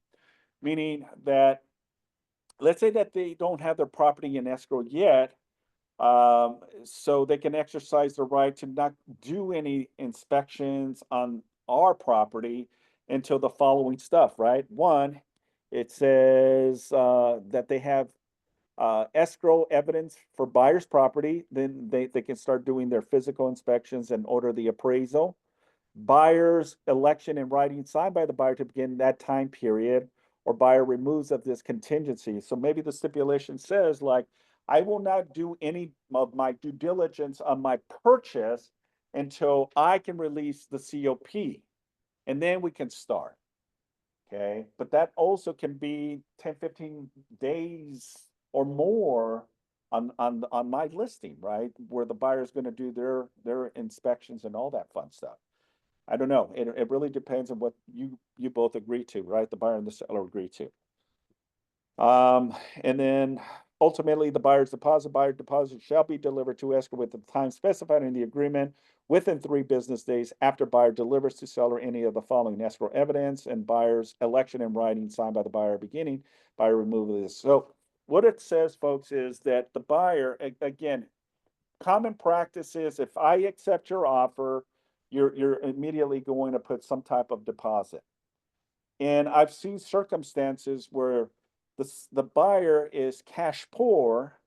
meaning that let's say that they don't have their property in escrow yet, so they can exercise the right to not do any inspections on our property until the following stuff, right? One, it says that they have escrow evidence for buyer's property, then they can start doing their physical inspections and order the appraisal. Buyer's election in writing signed by the buyer to begin that time period, or buyer removes of this contingency. So maybe the stipulation says like, I will not do any of my due diligence on my purchase until I can release the COP. And then we can start. Okay, but that also can be 10, 15 days or more on my listing, right? Where the buyer is going to do their inspections and all that fun stuff. I don't know. It really depends on what you both agree to, right? The buyer and the seller agree to. And then ultimately the buyer deposit shall be delivered to escrow with the time specified in the agreement within 3 business days after buyer delivers to seller any of the following: escrow evidence and buyer's election in writing signed by the buyer beginning buyer removal of this. So what it says, folks, is that the buyer, again, common practice is if I accept your offer, you're immediately going to put some type of deposit. And I've seen circumstances where the buyer is cash poor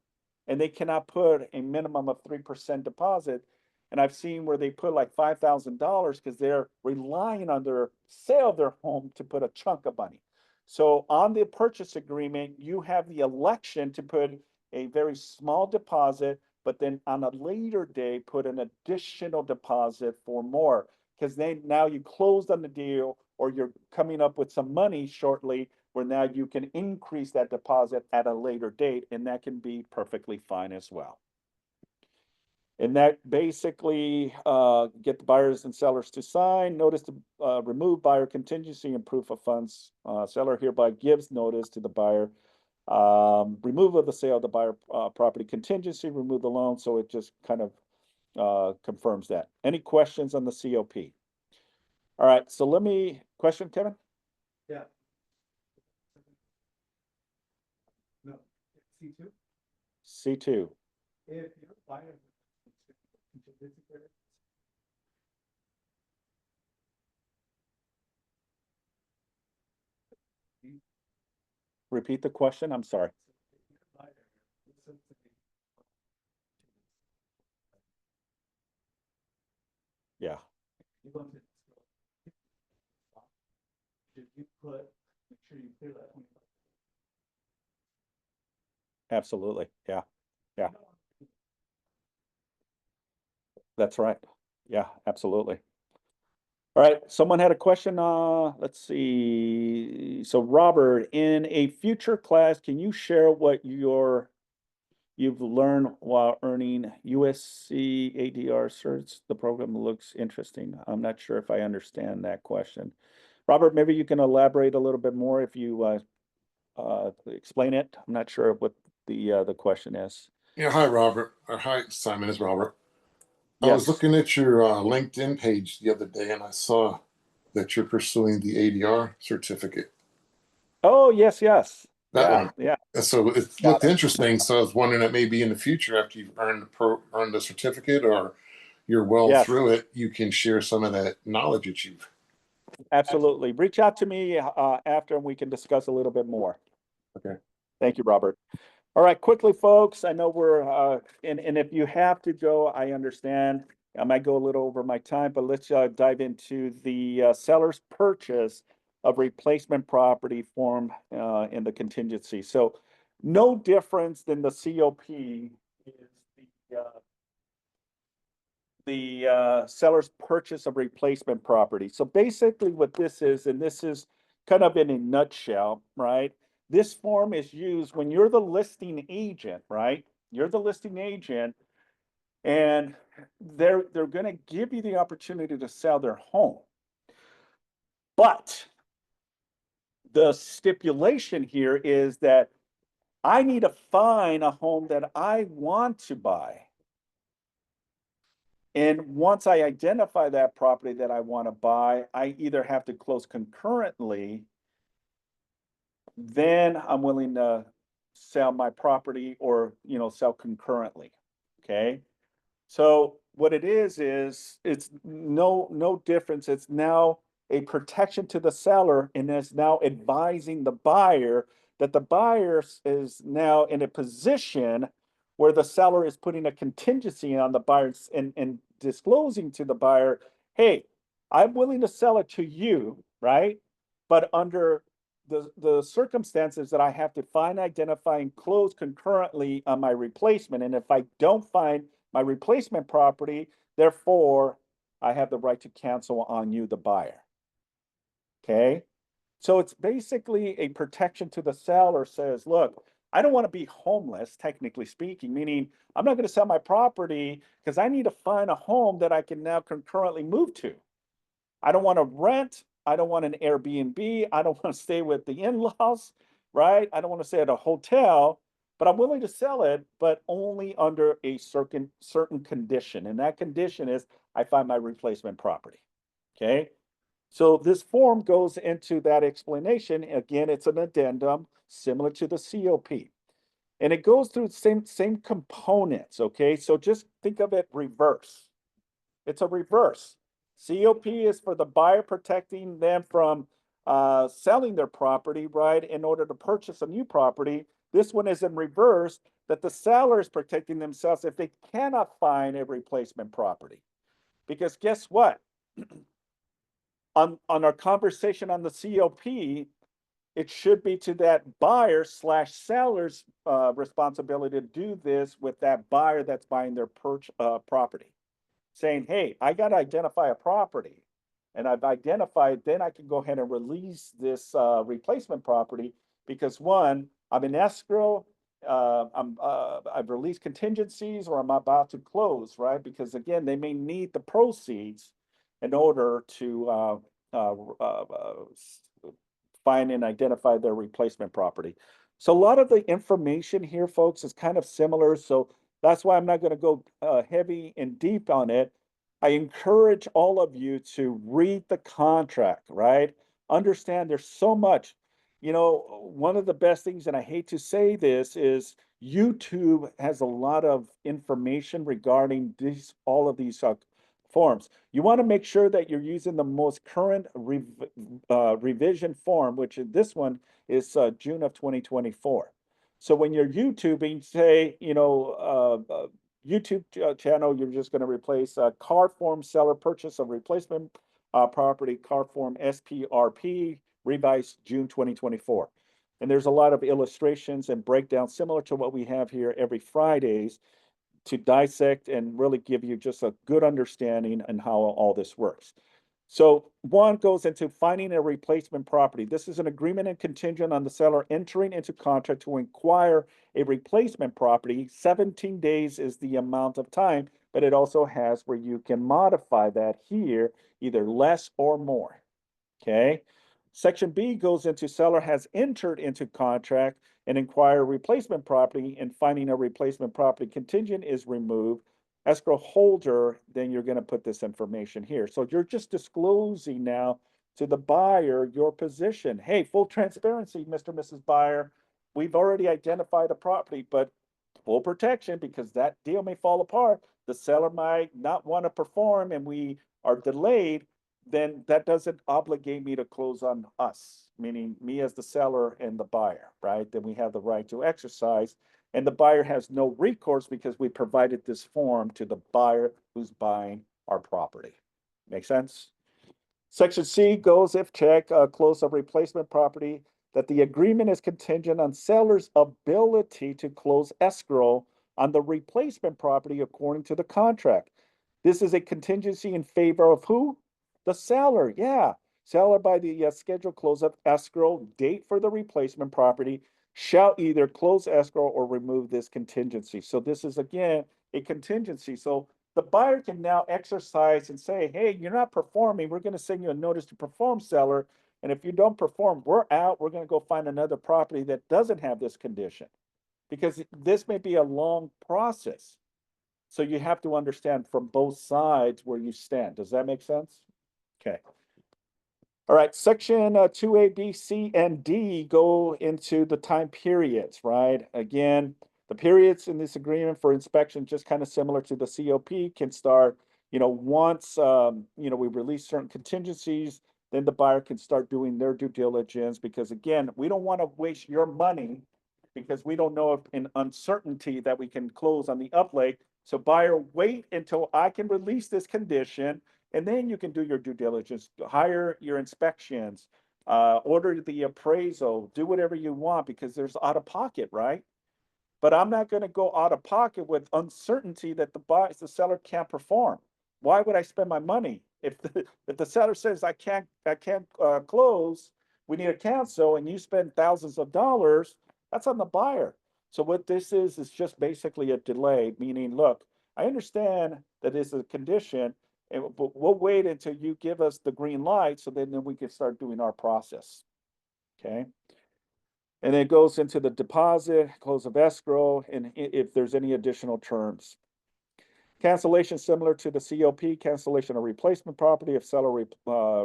and they cannot put a minimum of 3% deposit. And I've seen where they put like $5,000 because they're relying on their sale of their home to put a chunk of money. So on the purchase agreement, you have the election to put a very small deposit, but then on a later day, put an additional deposit for more. Because then now you closed on the deal, or you're coming up with some money shortly where now you can increase that deposit at a later date, and that can be perfectly fine as well. And that basically get the buyers and sellers to sign notice to remove buyer contingency and proof of funds. Seller hereby gives notice to the buyer. Remove of the sale of the buyer property contingency, remove the loan. So it just kind of confirms that. Any questions on the COP? All right, so question, Kevin? Yeah. No, C2. C2. If you're buying contingency period, Repeat the question, I'm sorry. if you're a buyer, listen to me. Yeah, You want to should you make sure you clear that 25? absolutely, yeah, that's right. Yeah, absolutely. All right, someone had a question, let's see. So Robert, in a future class, can you share what you've learned while earning USC ADR certs? The program looks interesting. I'm not sure if I understand that question. Robert, maybe you can elaborate a little bit more if you explain it. I'm not sure what the question is. Yeah, hi, Robert. Or hi, Simon. It's Robert. I Yes. was looking at your LinkedIn page the other day, and I saw that you're pursuing the ADR certificate. Oh, yes. That Yeah, one. yeah. And so it Got looked it. interesting. So I was wondering that maybe in the future, after you've earned the certificate or you're well Yes. through it, you can share some of that knowledge that you've. Absolutely. Reach out to me after and we can discuss a little bit more. Okay. Thank you, Robert. All right, quickly, folks. I know we're and if you have to go, I understand. I might go a little over my time, but let's dive into the seller's purchase of replacement property form in the contingency. So no difference than the COP is the seller's purchase of replacement property. So basically what this is, and this is kind of in a nutshell, right? This form is used when you're the listing agent, right? You're the listing agent, and they're going to give you the opportunity to sell their home. But the stipulation here is that I need to find a home that I want to buy. And once I identify that property that I want to buy, I either have to close concurrently, then I'm willing to sell my property, or, sell concurrently. Okay. So what it is it's no difference. It's now a protection to the seller, and it's now advising the buyer that the buyer is now in a position where the seller is putting a contingency on the buyer and disclosing to the buyer, hey, I'm willing to sell it to you, right? But under the circumstances that I have to find, identify, and close concurrently on my replacement. And if I don't find my replacement property, therefore, I have the right to cancel on you, the buyer. Okay? So it's basically a protection to the seller. Says, look, I don't want to be homeless, technically speaking, meaning I'm not going to sell my property because I need to find a home that I can now concurrently move to. I don't want to rent. I don't want an Airbnb. I don't want to stay with the in-laws, right? I don't want to stay at a hotel, but I'm willing to sell it, but only under a certain condition. And that condition is I find my replacement property. Okay. So this form goes into that explanation. Again, it's an addendum similar to the COP. And it goes through the same components. Okay. So just think of it reverse. It's a reverse. COP is for the buyer, protecting them from selling their property, right, in order to purchase a new property. This one is in reverse, that the seller is protecting themselves if they cannot find a replacement property. Because guess what? On our conversation on the COP, it should be to that buyer / seller's responsibility to do this with that buyer that's buying their property. Saying, hey, I got to identify a property, and I've identified, then I can go ahead and release this replacement property because one, I'm in escrow, I've released contingencies, or I'm about to close, right? Because again, they may need the proceeds in order to find and identify their replacement property. So a lot of the information here, folks, is kind of similar. So that's why I'm not going to go heavy and deep on it. I encourage all of you to read the contract, right? Understand there's so much. You know, one of the best things, and I hate to say this, is YouTube has a lot of information regarding all of these forms. You want to make sure that you're using the most current revision form, which this one is June of 2024. So when you're YouTubing, say, you know, YouTube channel, you're just going to replace car form seller purchase of replacement property, car form SPRP, revised June 2024. And there's a lot of illustrations and breakdowns similar to what we have here every Fridays to dissect and really give you just a good understanding on how all this works. So one goes into finding a replacement property. This is an agreement and contingent on the seller entering into contract to acquire a replacement property. 17 days is the amount of time, but it also has where you can modify that here, either less or more. Okay. Section B goes into seller has entered into contract and acquire replacement property, and finding a replacement property contingent is removed. Escrow holder, then you're going to put this information here. So you're just disclosing now to the buyer your position. Hey, full transparency, Mr. and Mrs. Buyer. We've already identified a property, but full protection because that deal may fall apart. The seller might not want to perform and we are delayed. Then that doesn't obligate me to close on us, meaning me as the seller and the buyer, right? Then we have the right to exercise. And the buyer has no recourse because we provided this form to the buyer who's buying our property. Make sense? Section C goes if check, close of replacement property, that the agreement is contingent on seller's ability to close escrow on the replacement property according to the contract. This is a contingency in favor of who? The seller, yeah. Seller by the scheduled close of escrow date for the replacement property shall either close escrow or remove this contingency. So this is again a contingency. So the buyer can now exercise and say, hey, you're not performing. We're going to send you a notice to perform, seller. And if you don't perform, we're out. We're going to go find another property that doesn't have this condition, because this may be a long process. So you have to understand from both sides where you stand. Does that make sense? Okay. All right, section 2A, B, C, and D go into the time periods, right? Again, the periods in this agreement for inspection, just kind of similar to the COP, can start, you know, once, you know, we release certain contingencies, then the buyer can start doing their due diligence, because again, we don't want to waste your money because we don't know if in uncertainty that we can close on the uplake. So buyer, wait until I can release this condition, and then you can do your due diligence, hire your inspections, order the appraisal, do whatever you want because there's out of pocket, right? But I'm not gonna go out of pocket with uncertainty that the seller can't perform. Why would I spend my money? If the seller says I can't close, we need to cancel, and you spend thousands of dollars, that's on the buyer. So what this is just basically a delay, meaning, look, I understand that is a condition, but we'll wait until you give us the green light, so then we can start doing our process. Okay? And then it goes into the deposit, close of escrow, and if there's any additional terms. Cancellation similar to the COP, cancellation of replacement property if seller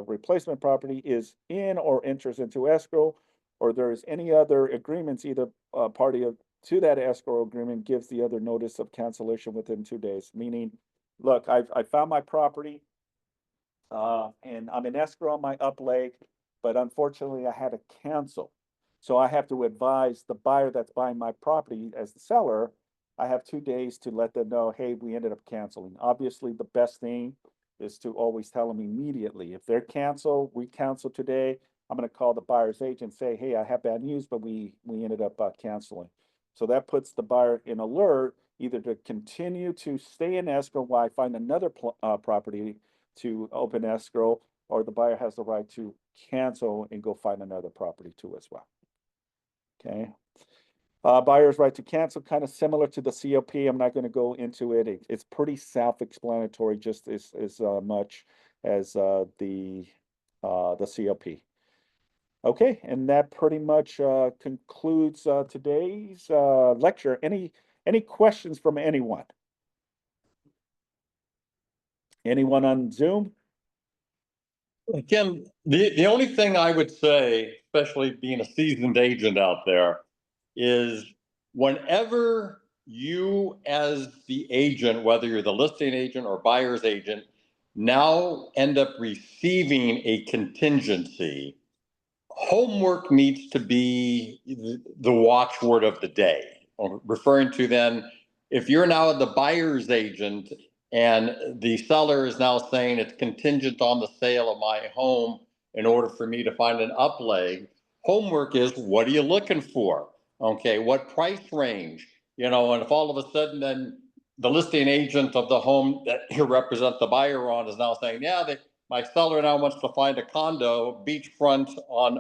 replacement property is in or enters into escrow, or there is any other agreements, either party to that escrow agreement gives the other notice of cancellation within 2 days. Meaning, look, I found my property, and I'm in escrow on my upleg, but unfortunately I had to cancel. So I have to advise the buyer that's buying my property as the seller. I have 2 days to let them know, hey, we ended up canceling. Obviously, the best thing is to always tell them immediately. If they're canceled, we cancel today. I'm going to call the buyer's agent and say, hey, I have bad news, but we ended up canceling. So that puts the buyer in alert, either to continue to stay in escrow while I find another property to open escrow, or the buyer has the right to cancel and go find another property too as well. Okay. Buyer's right to cancel, kind of similar to the COP. I'm not going to go into it. It's pretty self-explanatory, just as much as the COP. Okay, and that pretty much concludes today's lecture. Any questions from anyone? Anyone on Zoom? Again, the only thing I would say, especially being a seasoned agent out there, is whenever you as the agent, whether you're the listing agent or buyer's agent, now end up receiving a contingency, homework needs to be the watchword of the day. Referring to then, if you're now the buyer's agent and the seller is now saying it's contingent on the sale of my home in order for me to find an upleg, homework is, what are you looking for? Okay, what price range? You know, and if all of a sudden then the listing agent of the home that you represent the buyer on is now saying, yeah, my seller now wants to find a condo beachfront on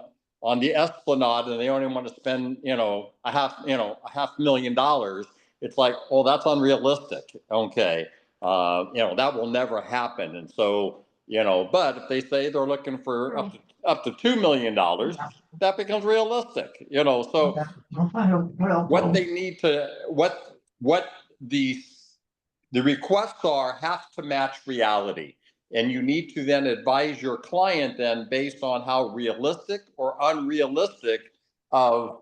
the Esplanade, and they only want to spend, a $500,000. It's like, oh, that's unrealistic. Okay. That will never happen. And so, but if they say they're looking for up to $2 million, that becomes realistic, so what they need to, what the requests are have to match reality. And you need to then advise your client then based on how realistic or unrealistic of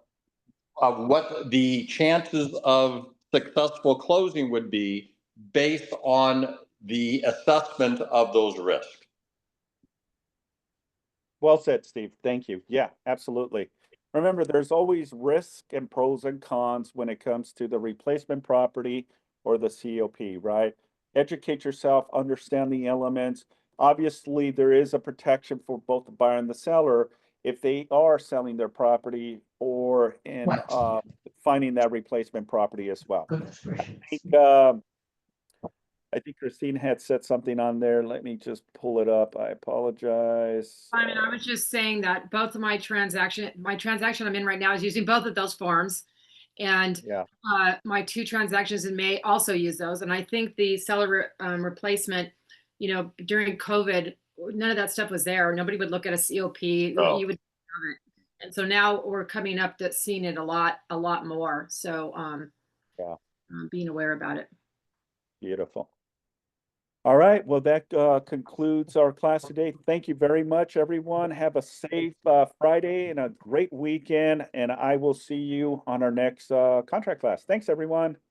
what the chances of successful closing would be based on the assessment of those risks. Well said, Steve. Thank you. Yeah, absolutely. Remember, there's always risk and pros and cons when it comes to the replacement property or the COP, right? Educate yourself, understand the elements. Obviously, there is a protection for both the buyer and the seller if they are selling their property or in finding that replacement property as well. I think Christine had said something on there. Let me just pull it up. I apologize. I mean, I was just saying that both of my transaction I'm in right now is using both of those forms. And yeah. My 2 transactions in May also use those. And I think the seller replacement, during COVID, none of that stuff was there. Nobody would look at a COP. Oh. You would have it. And so now we're coming up to seeing it a lot more. So being aware about it. Beautiful. All right. Well, that concludes our class today. Thank you very much, everyone. Have a safe Friday and a great weekend. And I will see you on our next contract class. Thanks, everyone.